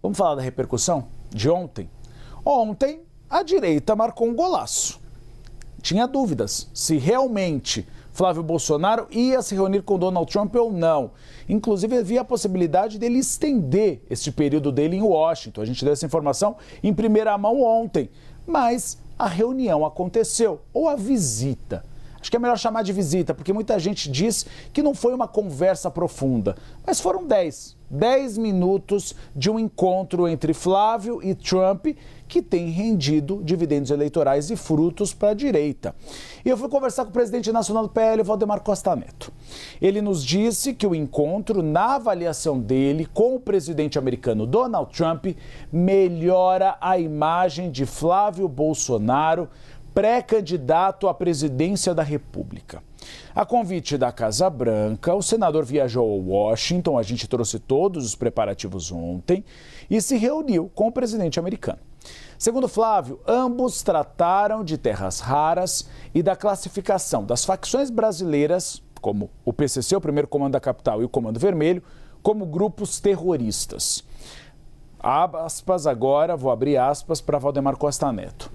Vamos falar da repercussão de ontem? Ontem, a direita marcou um golaço. Tinha dúvidas se realmente Flávio Bolsonaro ia se reunir com Donald Trump ou não. Inclusive, havia a possibilidade dele estender este período dele em Washington. A gente deu essa informação em primeira mão ontem. Mas a reunião aconteceu, ou a visita. Acho que é melhor chamar de visita, porque muita gente diz que não foi uma conversa profunda. Mas foram 10 minutos de um encontro entre Flávio e Trump que tem rendido dividendos eleitorais e frutos para a direita. E eu fui conversar com o presidente nacional do PL, Valdemar Costa Neto. Ele nos disse que o encontro, na avaliação dele com o presidente americano Donald Trump, melhora a imagem de Flávio Bolsonaro, pré-candidato à presidência da República. A convite da Casa Branca, o senador viajou a Washington, a gente trouxe todos os preparativos ontem, e se reuniu com o presidente americano. Segundo Flávio, ambos trataram de terras raras e da classificação das facções brasileiras, como o PCC, o Primeiro Comando da Capital, e o Comando Vermelho, como grupos terroristas. Aspas agora, vou abrir aspas para Valdemar Costa Neto.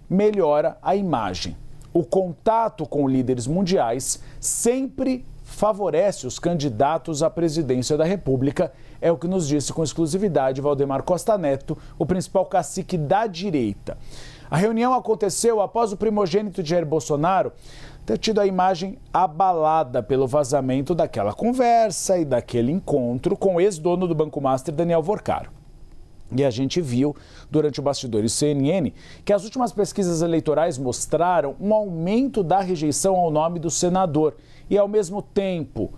Melhora a imagem. O contato com líderes mundiais sempre favorece os candidatos à presidência da República, é o que nos disse com exclusividade Valdemar Costa Neto, o principal cacique da direita. A reunião aconteceu após o primogênito de Jair Bolsonaro ter tido a imagem abalada pelo vazamento daquela conversa e daquele encontro com o ex-dono do Banco Master, Daniel Vorcaro. E a gente viu, durante o Bastidores CNN, que as últimas pesquisas eleitorais mostraram um aumento da rejeição ao nome do senador e, ao mesmo tempo,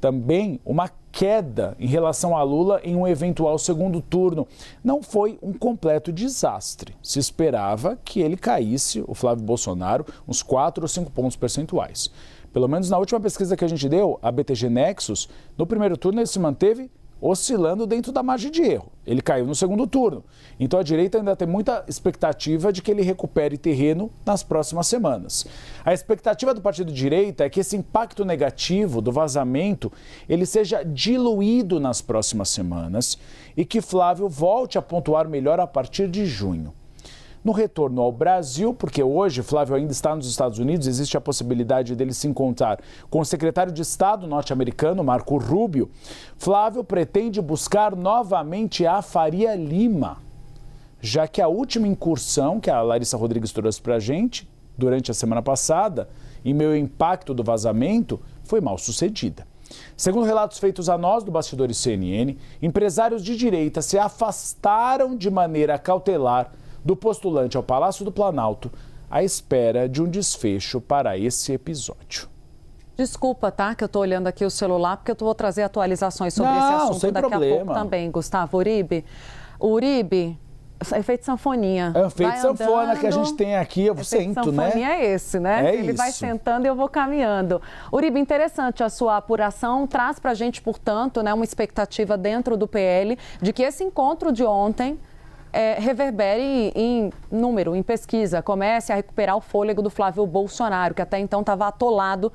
também uma queda em relação a Lula em um eventual segundo turno. Não foi um completo desastre. Se esperava que ele caísse, o Flávio Bolsonaro, uns 4 ou 5 pontos percentuais. Pelo menos na última pesquisa que a gente deu, a BTG Nexus, no primeiro turno ele se manteve oscilando dentro da margem de erro. Ele caiu no segundo turno. Então a direita ainda tem muita expectativa de que ele recupere terreno nas próximas semanas. A expectativa do partido de direita é que esse impacto negativo do vazamento ele seja diluído nas próximas semanas e que Flávio volte a pontuar melhor a partir de junho. No retorno ao Brasil, porque hoje Flávio ainda está nos Estados Unidos, existe a possibilidade dele se encontrar com o secretário de Estado norte-americano, Marco Rubio. Flávio pretende buscar novamente a Faria Lima, já que a última incursão que a Larissa Rodrigues trouxe para a gente, durante a semana passada, em meio ao impacto do vazamento, foi mal sucedida. Segundo relatos feitos a nós do Bastidores CNN, empresários de direita se afastaram de maneira cautelar do postulante ao Palácio do Planalto à espera de um desfecho para esse episódio. Desculpa, tá? Que eu tô olhando aqui o celular, porque eu vou trazer atualizações sobre esse assunto daqui a pouco também, Gustavo. Uribe, efeito sanfoninha. É o efeito sanfona que a gente tem aqui, eu sento, né? Sanfoninha é esse, né? Ele vai sentando e eu vou caminhando. Uribe, interessante a sua apuração, traz pra gente, portanto, né, uma expectativa dentro do PL de que esse encontro de ontem reverbere em número, em pesquisa, comece a recuperar o fôlego do Flávio Bolsonaro, que até então estava atolado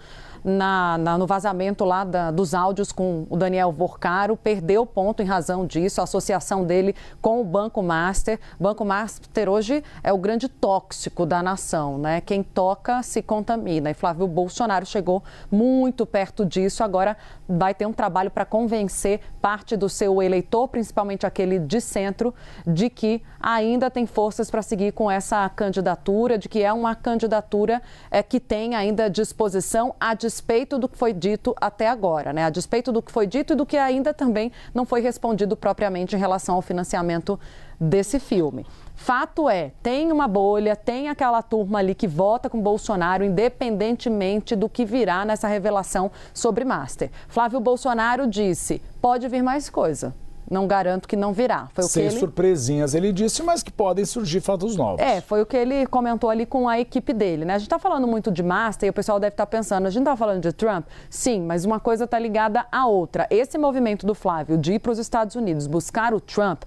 no vazamento lá dos áudios com o Daniel Vorcaro, perdeu ponto em razão disso, a associação dele com o Banco Master. O Banco Master hoje é o grande tóxico da nação, né? Quem toca se contamina. E Flávio Bolsonaro chegou muito perto disso, agora vai ter um trabalho para convencer parte do seu eleitor, principalmente aquele de centro, de que ainda tem forças para seguir com essa candidatura, de que é uma candidatura que tem ainda disposição a despeito do que foi dito até agora, né? A despeito do que foi dito e do que ainda também não foi respondido propriamente em relação ao financiamento desse filme. Fato é, tem uma bolha, tem aquela turma ali que vota com Bolsonaro, independentemente do que virá nessa revelação sobre Master. Flávio Bolsonaro disse, pode vir mais coisa. Não garanto que não virá. Foi o Sem que ele... surpresinhas, ele disse, mas que podem surgir fatos novos. Foi o que ele comentou ali com a equipe dele, né? A gente está falando muito de Master e o pessoal deve estar pensando, a gente está falando de Trump? Sim, mas uma coisa está ligada à outra. Esse movimento do Flávio de ir para os Estados Unidos buscar o Trump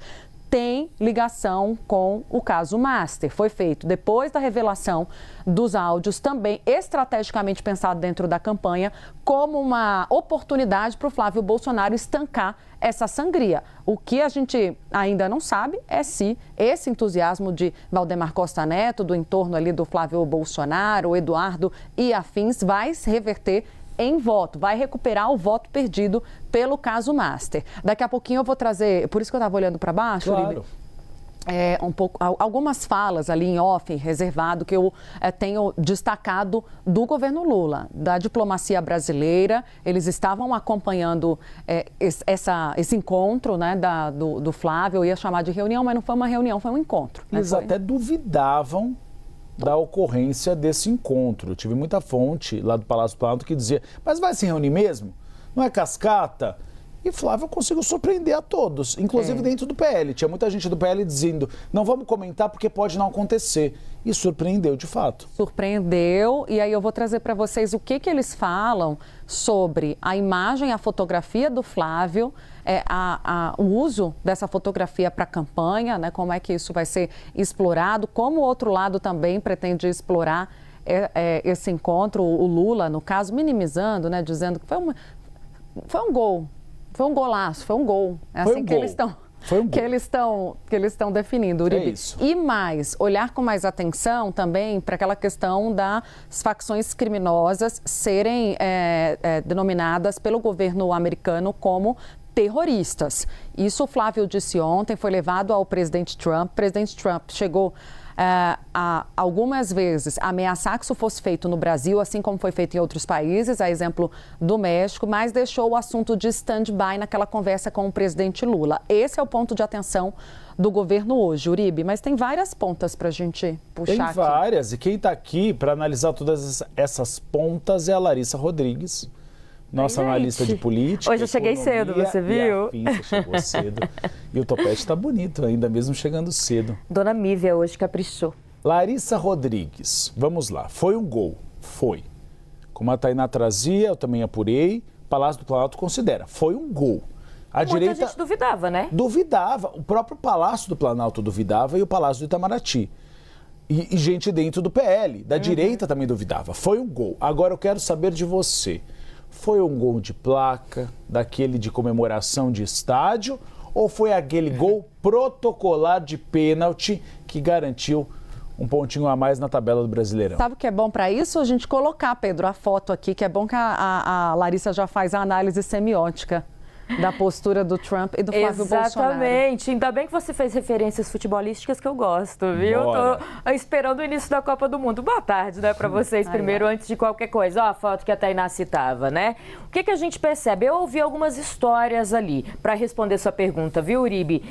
tem ligação com o caso Master. Foi feito depois da revelação dos áudios, também estrategicamente pensado dentro da campanha, como uma oportunidade para o Flávio Bolsonaro estancar essa sangria. O que a gente ainda não sabe é se esse entusiasmo de Valdemar Costa Neto, do entorno ali do Flávio Bolsonaro, Eduardo e afins, vai se reverter em voto, vai recuperar o voto perdido pelo caso Master. Daqui a pouquinho eu vou trazer, por isso que eu estava olhando para baixo, Claro. Algumas falas ali em off, reservado, que eu tenho destacado do governo Lula, da diplomacia brasileira. Eles estavam acompanhando esse encontro, né, do Flávio. Eu ia chamar de reunião, mas não foi uma reunião, foi um encontro. Eles até duvidavam da ocorrência desse encontro. Eu tive muita fonte lá do Palácio do Planalto que dizia, mas vai se reunir mesmo? Não é cascata? E Flávio conseguiu surpreender a todos, inclusive dentro do PL. Tinha muita gente do PL dizendo, não vamos comentar porque pode não acontecer. E surpreendeu de fato. Surpreendeu, e aí eu vou trazer para vocês o que eles falam sobre a imagem, a fotografia do Flávio, o uso dessa fotografia para a campanha, né? Como é que isso vai ser explorado, como o outro lado também pretende explorar esse encontro, o Lula, no caso, minimizando, né? Dizendo que foi um gol. Foi um golaço, foi um gol. É assim que eles estão. Foi um que eles estão definindo, Uribe. É isso. E mais, olhar com mais atenção também para aquela questão das facções criminosas serem denominadas pelo governo americano como terroristas. Isso o Flávio disse ontem, foi levado ao presidente Trump. O presidente Trump chegou algumas vezes ameaçar que isso fosse feito no Brasil, assim como foi feito em outros países, a exemplo do México, mas deixou o assunto de stand-by naquela conversa com o presidente Lula. Esse é o ponto de atenção do governo hoje, Uribe, mas tem várias pontas para a gente puxar aqui. Tem várias, e quem está aqui para analisar todas essas pontas é a Larissa Rodrigues, nossa analista de política. Hoje eu cheguei cedo, você viu? Você chegou cedo. E o topete está bonito ainda, mesmo chegando cedo. Dona Mívia hoje caprichou. Larissa Rodrigues, vamos lá. Foi um gol? Foi. Como a Tainá trazia, eu também apurei, Palácio do Planalto considera. Foi um gol. Muita gente duvidava, né? Duvidava. O próprio Palácio do Planalto duvidava e o Palácio do Itamaraty. E gente dentro do PL, da direita também duvidava. Foi um gol. Agora eu quero saber de você. Foi um gol de placa, daquele de comemoração de estádio, ou foi aquele gol protocolar de pênalti que garantiu um pontinho a mais na tabela do Brasileirão? Sabe o que é bom para isso? A gente colocar, Pedro, a foto aqui, que é bom que a Larissa já faz a análise semiótica da postura do Trump e do Flávio Bolsonaro. Exatamente. Ainda bem que você fez referências futebolísticas que eu gosto, viu? Bora. Tô esperando o início da Copa do Mundo. Boa tarde, né, para vocês primeiro, antes de qualquer coisa. Ó, a foto que a Tainá citava, né? O que a gente percebe? Eu ouvi algumas histórias ali para responder sua pergunta, viu, Uribe?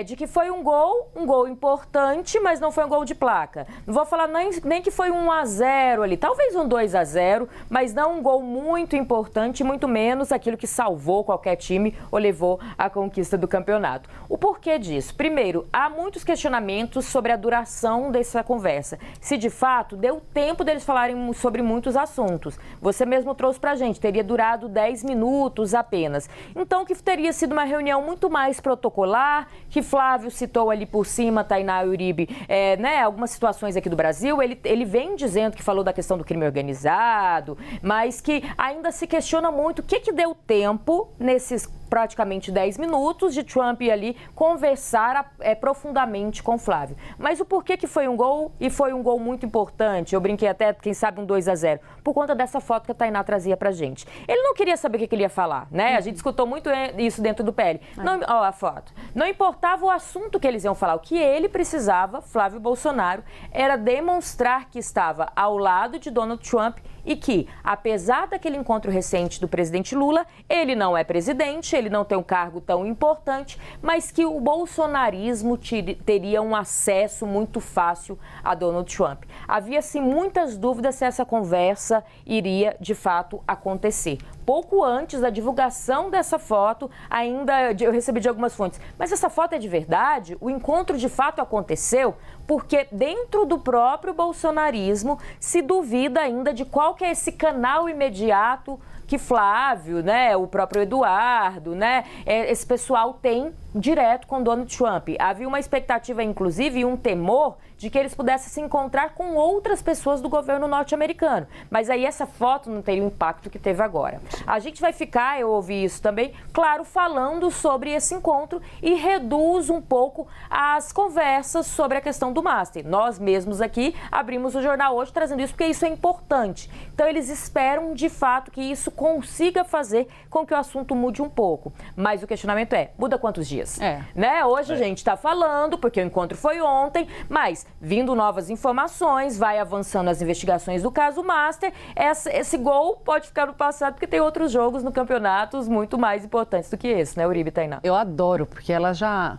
De que foi um gol importante, mas não foi um gol de placa. Não vou falar nem que foi 1-0 ali, talvez um 2-0, mas não um gol muito importante, muito menos aquilo que salvou qualquer time ou levou à conquista do campeonato. O porquê disso? Primeiro, há muitos questionamentos sobre a duração dessa conversa. Se de fato deu tempo deles falarem sobre muitos assuntos. Você mesmo trouxe pra gente, teria durado 10 minutos apenas. Então, que teria sido uma reunião muito mais protocolar, que Flávio citou ali por cima, Tainá e Uribe, né, algumas situações aqui do Brasil. Ele vem dizendo que falou da questão do crime organizado, mas que ainda se questiona muito o que deu tempo nesses praticamente 10 minutos de Trump ir ali conversar profundamente com Flávio. Mas o porquê que foi um gol e foi um gol muito importante, eu brinquei até, quem sabe, um 2-0, por conta dessa foto que a Tainá trazia pra gente. Ele não queria saber o que ele ia falar, né? A gente escutou muito isso dentro do PL. Não, ó, a foto. Não importava o assunto que eles iam falar, o que ele precisava, Flávio Bolsonaro, era demonstrar que estava ao lado de Donald Trump e que, apesar daquele encontro recente do presidente Lula, ele não é presidente, ele não tem um cargo tão importante, mas que o bolsonarismo teria um acesso muito fácil a Donald Trump. Havia-se muitas dúvidas se essa conversa iria, de fato, acontecer. Pouco antes da divulgação dessa foto, ainda eu recebi de algumas fontes, mas essa foto é de verdade? O encontro de fato aconteceu? Porque dentro do próprio bolsonarismo se duvida ainda de qual que é esse canal imediato que Flávio, né, o próprio Eduardo, né, esse pessoal tem direto com Donald Trump. Havia uma expectativa, inclusive, e um temor de que eles pudessem se encontrar com outras pessoas do governo norte-americano. Mas aí essa foto não teria o impacto que teve agora. A gente vai ficar, eu ouvi isso também, claro, falando sobre esse encontro e reduz um pouco as conversas sobre a questão do Master. Nós mesmos aqui abrimos o jornal hoje trazendo isso porque isso é importante. Então eles esperam de fato que isso consiga fazer com que o assunto mude um pouco. Mas o questionamento é, muda quantos dias? Né? Hoje a gente está falando, porque o encontro foi ontem, mas vindo novas informações, vai avançando as investigações do caso Master, esse gol pode ficar no passado porque tem outros jogos no campeonato muito mais importantes do que esse, né, Uribe e Tainá? Eu adoro, porque ela já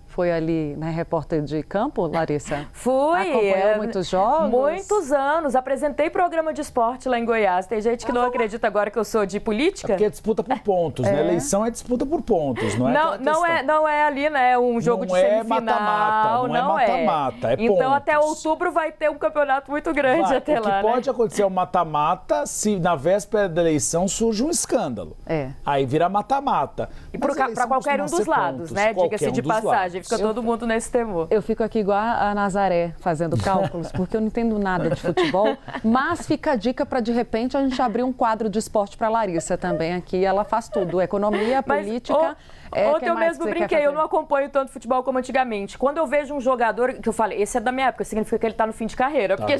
foi ali, né, repórter de campo, Larissa? Fui. Acompanhou muitos jogos? Muitos anos. Apresentei programa de esporte lá em Goiás. Tem gente que não acredita agora que eu sou de política. Porque é disputa por pontos, né? Eleição é disputa por pontos, não é? Não é ali, né? Um jogo de semifinal. Não é mata-mata, é então, pontos. até outubro vai ter um campeonato muito grande até lá, O que pode acontecer é o mata-mata se na véspera da eleição surge um escândalo. Aí vira mata-mata. E para qualquer um dos lados, né? Diga-se de passagem. Fica todo mundo nesse temor. Eu fico aqui igual a Nazaré, fazendo cálculos, porque eu não entendo nada de futebol, mas fica a dica para, de repente, a gente abrir um quadro de esporte para Larissa também aqui. Ela faz tudo, economia, política... Ontem eu mesmo brinquei, eu não acompanho tanto futebol como antigamente. Quando eu vejo um jogador que eu falei, esse é da minha época, significa que ele tá no fim de carreira. Porque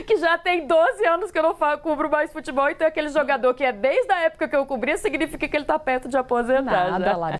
que já tem 12 anos que eu não cubro mais futebol, então aquele jogador que é desde a época que eu cobria, significa que ele tá perto de aposentar. Nada, Larissa.